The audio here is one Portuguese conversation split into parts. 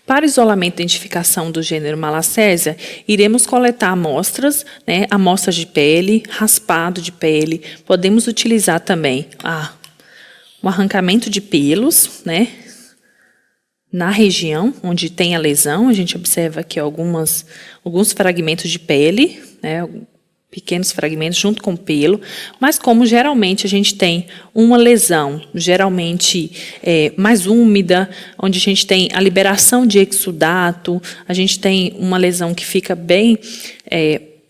Para isolamento e identificação do gênero Malacésia, iremos coletar amostras, né, amostras de pele, raspado de pele. Podemos utilizar também o arrancamento de pelos, né, na região onde tem a lesão. A gente observa aqui alguns fragmentos de pele, né, pequenos fragmentos junto com o pelo, mas como geralmente a gente tem uma lesão, geralmente mais úmida, onde a gente tem a liberação de exudato, a gente tem uma lesão que fica bem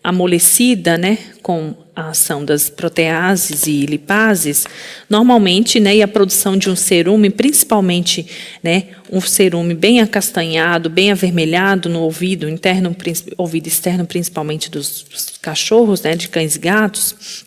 amolecida, né, com a ação das proteases e lipases, normalmente, né, e a produção de um cerume, principalmente, né, um cerume bem acastanhado, bem avermelhado no ouvido interno, ouvido externo, principalmente dos cachorros, né, de cães e gatos,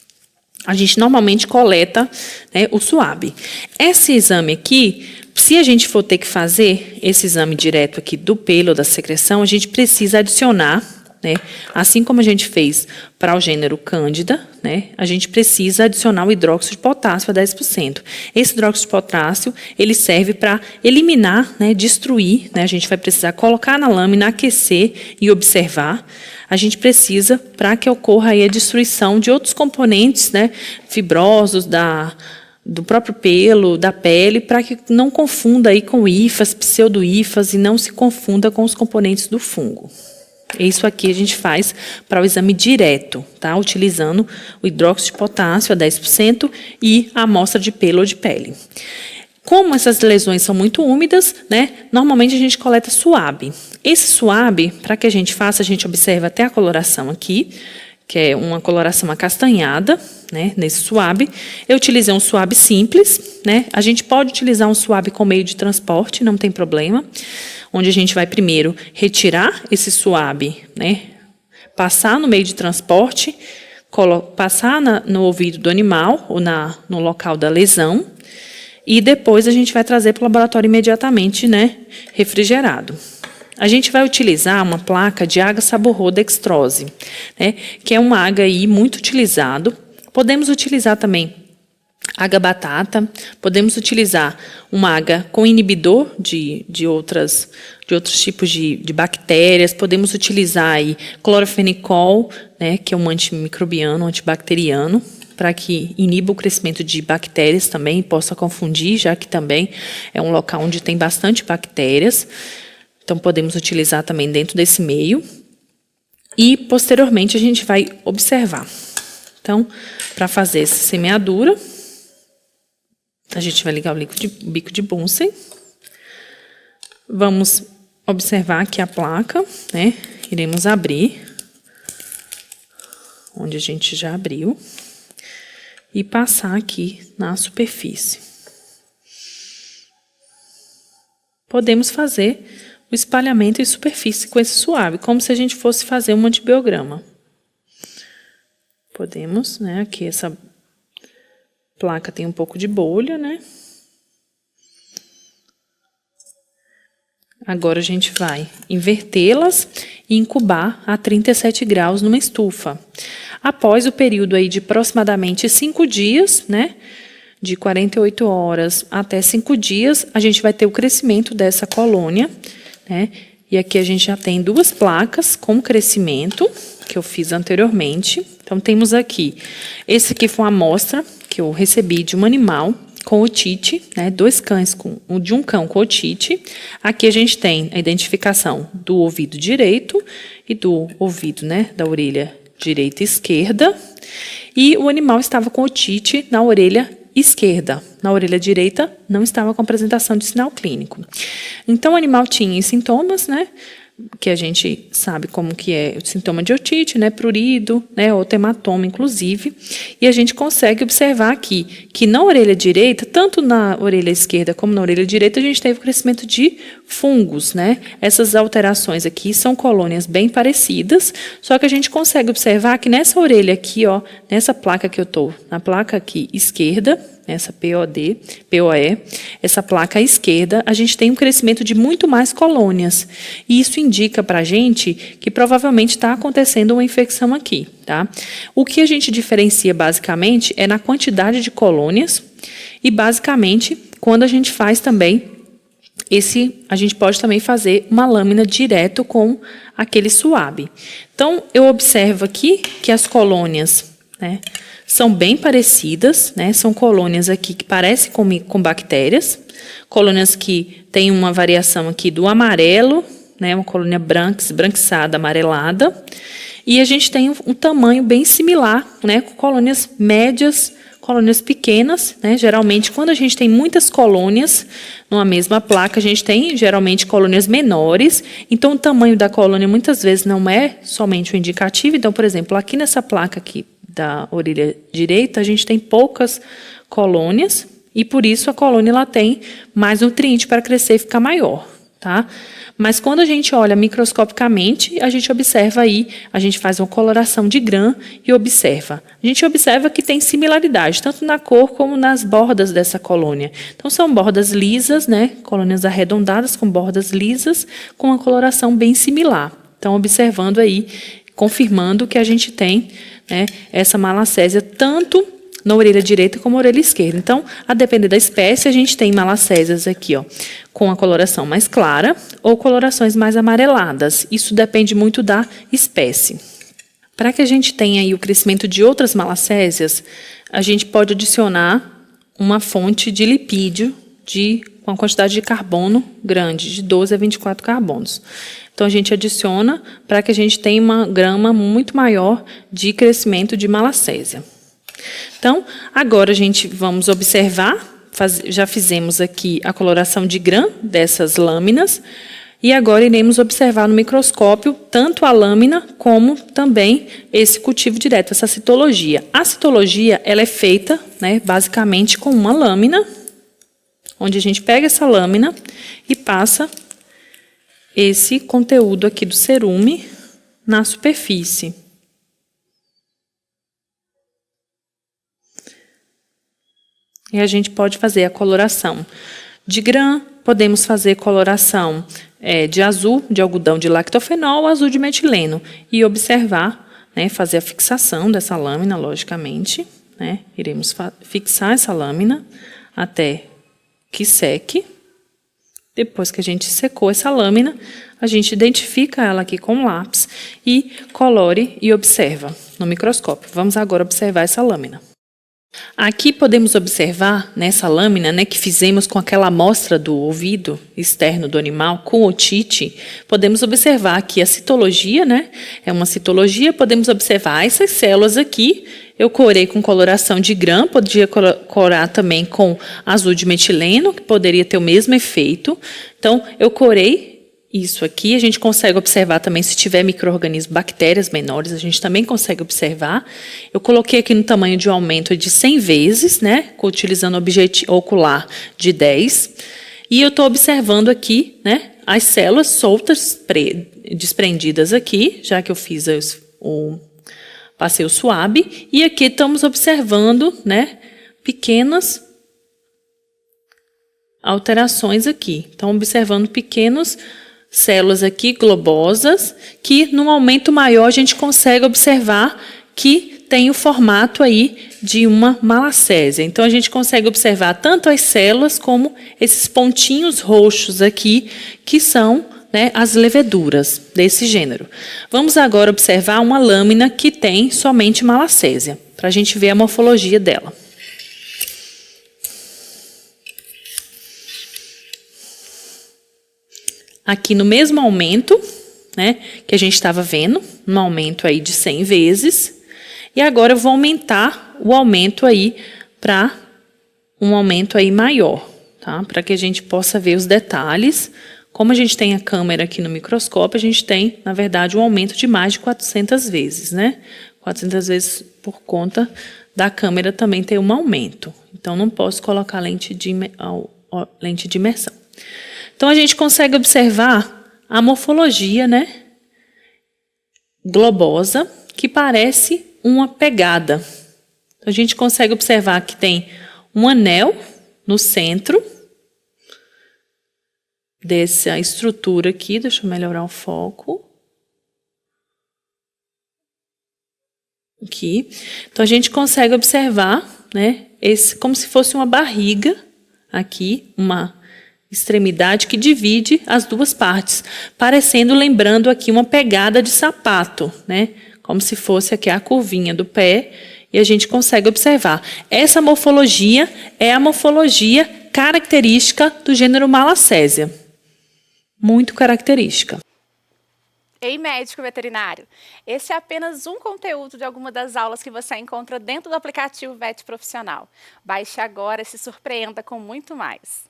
a gente normalmente coleta, né, o SUAB. Esse exame aqui, se a gente for ter que fazer esse exame direto aqui do pelo, da secreção, a gente precisa adicionar, né, assim como a gente fez para o gênero Cândida, né, a gente precisa adicionar o hidróxido de potássio a 10%. Esse hidróxido de potássio, ele serve para eliminar, né, destruir, né, a gente vai precisar colocar na lâmina, aquecer e observar. A gente precisa para que ocorra aí a destruição de outros componentes, né, fibrosos do próprio pelo, da pele, para que não confunda aí com hifas, pseudo-hifas e não se confunda com os componentes do fungo. Isso aqui a gente faz para o exame direto, tá? Utilizando o hidróxido de potássio a 10% e a amostra de pelo ou de pele. Como essas lesões são muito úmidas, né, normalmente a gente coleta SUAB. Esse SUAB, para que a gente faça, a gente observa até a coloração aqui, que é uma coloração acastanhada, né, nesse SUAB. Eu utilizei um SUAB simples, né? A gente pode utilizar um SUAB com meio de transporte, não tem problema. Onde a gente vai primeiro retirar esse SUAB, né, passar no meio de transporte, passar no ouvido do animal ou no local da lesão, e depois a gente vai trazer para o laboratório imediatamente, né, refrigerado. A gente vai utilizar uma placa de AGA saborrodextrose, né, que é uma AGA aí muito utilizado. Podemos utilizar também AGA batata, podemos utilizar uma AGA com inibidor de outros tipos de bactérias, podemos utilizar aí clorofenicol, né, que é um antimicrobiano, antibacteriano, para que iniba o crescimento de bactérias também, possa confundir, já que também é um local onde tem bastante bactérias. Então, podemos utilizar também dentro desse meio. E, posteriormente, a gente vai observar. Então, para fazer essa semeadura, a gente vai ligar o bico de Bunsen. Vamos observar aqui a placa, né? Iremos abrir, onde a gente já abriu, e passar aqui na superfície. Podemos fazer o espalhamento em superfície com esse SUAB, como se a gente fosse fazer um antibiograma. Podemos, né? Aqui essa placa tem um pouco de bolha, né? Agora a gente vai invertê-las e incubar a 37 graus numa estufa. Após o período aí de aproximadamente 5 dias, né? De 48 horas até 5 dias, a gente vai ter o crescimento dessa colônia, né? E aqui a gente já tem 2 placas com crescimento, que eu fiz anteriormente. Então, temos aqui, esse aqui foi uma amostra que eu recebi de um animal com otite, né, 2 cães, de um cão com otite. Aqui a gente tem a identificação do ouvido direito e do ouvido, né, da orelha direita e esquerda. E o animal estava com otite na orelha esquerda. Na orelha direita não estava com apresentação de sinal clínico. Então, o animal tinha sintomas, né, que a gente sabe como que é o sintoma de otite, né, prurido, né, ou hematoma, inclusive, e a gente consegue observar aqui que na orelha direita, tanto na orelha esquerda como na orelha direita, a gente teve o crescimento de fungos, né? Essas alterações aqui são colônias bem parecidas, só que a gente consegue observar que nessa orelha aqui, ó, nessa placa que eu tô, na placa aqui esquerda, essa POE, essa placa à esquerda, a gente tem um crescimento de muito mais colônias. E isso indica para a gente que provavelmente está acontecendo uma infecção aqui, tá? O que a gente diferencia basicamente é na quantidade de colônias e basicamente quando a gente faz também a gente pode também fazer uma lâmina direto com aquele suave. Então, eu observo aqui que as colônias, né, são bem parecidas, né? São colônias aqui que parecem com bactérias, colônias que têm uma variação aqui do amarelo, né? Uma colônia esbranquiçada, amarelada, e a gente tem um tamanho bem similar, né? Com colônias médias, colônias pequenas, né? Geralmente, quando a gente tem muitas colônias numa mesma placa, a gente tem geralmente colônias menores. Então, o tamanho da colônia muitas vezes não é somente o indicativo. Então, por exemplo, aqui nessa placa aqui da orelha direita, a gente tem poucas colônias e por isso a colônia ela tem mais nutriente para crescer e ficar maior, tá? Mas quando a gente olha microscopicamente, a gente observa aí, a gente faz uma coloração de Gram e observa. A gente observa que tem similaridade, tanto na cor como nas bordas dessa colônia. Então, são bordas lisas, né? Colônias arredondadas com bordas lisas, com uma coloração bem similar. Então, observando aí, confirmando que a gente tem, né, essa malacésia tanto na orelha direita como na orelha esquerda. Então, a depender da espécie, a gente tem malacésias aqui, ó, com a coloração mais clara ou colorações mais amareladas. Isso depende muito da espécie. Para que a gente tenha aí o crescimento de outras malacésias, a gente pode adicionar uma fonte de lipídio com a quantidade de carbono grande, de 12 a 24 carbonos. Então, a gente adiciona para que a gente tenha uma grama muito maior de crescimento de malacésia. Então, agora a gente vamos observar, já fizemos aqui a coloração de Gram dessas lâminas, e agora iremos observar no microscópio tanto a lâmina como também esse cultivo direto, essa citologia. A citologia ela é feita, né, basicamente com uma lâmina, onde a gente pega essa lâmina e passa esse conteúdo aqui do cerume na superfície. E a gente pode fazer a coloração de Gram, podemos fazer coloração de azul, de algodão de lactofenol, azul de metileno. E observar, né, fazer a fixação dessa lâmina, logicamente. Né, iremos fixar essa lâmina até que seque. Depois que a gente secou essa lâmina, a gente identifica ela aqui com lápis e colore e observa no microscópio. Vamos agora observar essa lâmina. Aqui podemos observar nessa lâmina, né, que fizemos com aquela amostra do ouvido externo do animal com otite, podemos observar aqui a citologia, né? É uma citologia, podemos observar essas células aqui. Eu corei com coloração de Gram, podia corar também com azul de metileno, que poderia ter o mesmo efeito. Então, eu corei isso aqui, a gente consegue observar também se tiver micro-organismos, bactérias menores, a gente também consegue observar. Eu coloquei aqui no tamanho de um aumento de 100 vezes, né, utilizando objetivo ocular de 10. E eu estou observando aqui, né, as células soltas, desprendidas aqui, já que eu fiz passei o suave, e aqui estamos observando, né, pequenas alterações aqui. Então, observando pequenas células aqui globosas, que num aumento maior a gente consegue observar que tem o formato aí de uma malacésia. Então, a gente consegue observar tanto as células como esses pontinhos roxos aqui, que são, né, as leveduras desse gênero. Vamos agora observar uma lâmina que tem somente malacésia, para a gente ver a morfologia dela. Aqui no mesmo aumento, né, que a gente estava vendo, um aumento aí de 100 vezes, e agora eu vou aumentar o aumento aí para um aumento aí maior, tá? Para que a gente possa ver os detalhes. Como a gente tem a câmera aqui no microscópio, a gente tem, na verdade, um aumento de mais de 400 vezes, né? 400 vezes por conta da câmera também ter um aumento. Então, não posso colocar lente de imersão. Então, a gente consegue observar a morfologia, né, globosa, que parece uma pegada. Então, a gente consegue observar que tem um anel no centro dessa estrutura aqui. Deixa eu melhorar o foco. Aqui. Então, a gente consegue observar, né, como se fosse uma barriga aqui, extremidade que divide as duas partes, parecendo, lembrando aqui uma pegada de sapato, né? Como se fosse aqui a curvinha do pé, e a gente consegue observar. Essa morfologia é a morfologia característica do gênero Malacésia. Muito característica. Ei, médico veterinário, esse é apenas um conteúdo de alguma das aulas que você encontra dentro do aplicativo VET Profissional. Baixe agora e se surpreenda com muito mais.